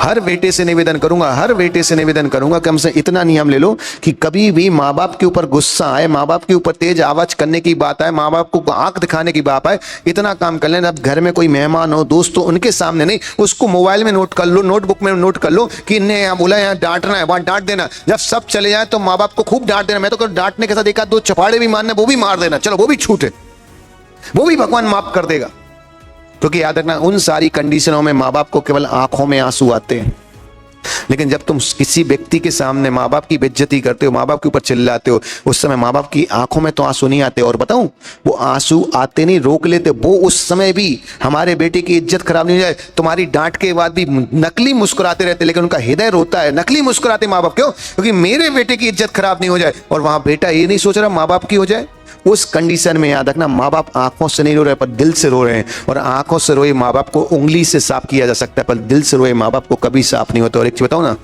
हर बेटे से निवेदन करूंगा, हर बेटे से निवेदन करूंगा कि हमसे इतना नियम ले लो कि कभी भी माँ बाप के ऊपर गुस्सा आए, माँ बाप के ऊपर तेज आवाज करने की बात आए, माँ बाप को आंख दिखाने की बात आए, इतना काम कर लेना। अब घर में कोई मेहमान हो, दोस्त हो, उनके सामने नहीं, उसको मोबाइल में नोट कर लो, नोटबुक में नोट कर लो कि इन्हें यहाँ बोला, यहाँ डांटना है, वहां डांट देना। जब सब चले जाए तो माँ बाप को खूब डांट देना। मैं तो डांटने के साथ एक आध दो चपाड़े भी मारना, वो भी मार देना, चलो वो भी छूटे, वो भी भगवान माफ कर देगा। क्योंकि याद रखना, उन सारी कंडीशनों में माँ बाप को केवल आंखों में आंसू आते हैं। लेकिन जब तुम किसी व्यक्ति के सामने माँ बाप की बेइज्जती करते हो, माँ बाप के ऊपर चिल्लाते हो, उस समय माँ बाप की आंखों में तो आंसू नहीं आते। और बताऊं, वो आंसू आते नहीं, रोक लेते। वो उस समय भी हमारे बेटे की इज्जत खराब नहीं हो जाए, तुम्हारी डांट के बाद भी नकली मुस्कुराते रहते, लेकिन उनका हृदय रोता है। नकली मुस्कुराते माँ बाप, क्यों? क्योंकि मेरे बेटे की इज्जत खराब नहीं हो जाए। और वहां बेटा ये नहीं सोच रहा माँ बाप की हो जाए। उस कंडीशन में याद रखना, माँ बाप आंखों से नहीं रो रहे पर दिल से रो रहे हैं। और आंखों से रोए माँ बाप को उंगली से साफ किया जा सकता है, पर दिल से रोए माँ बाप को कभी साफ नहीं होता। और एक चीज बताओ ना,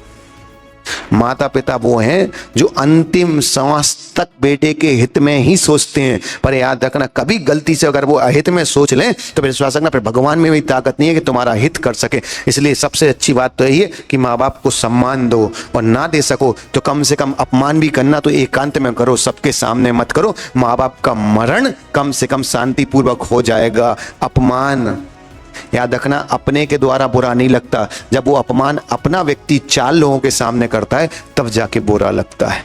माता पिता वो हैं जो अंतिम सांस तक बेटे के हित में ही सोचते हैं। पर याद रखना, कभी गलती से अगर वो अहित में सोच लें तो फिर विश्वास रखना, फिर भगवान में भी ताकत नहीं है कि तुम्हारा हित कर सके। इसलिए सबसे अच्छी बात तो यही है कि माँ बाप को सम्मान दो, और ना दे सको तो कम से कम अपमान भी करना तो एकांत में करो, सबके सामने मत करो। माँ बाप का मरण कम से कम शांतिपूर्वक हो जाएगा। अपमान याद रखना, अपने के द्वारा बुरा नहीं लगता, जब वो अपमान अपना व्यक्ति 4 लोगों के सामने करता है तब जाके बुरा लगता है।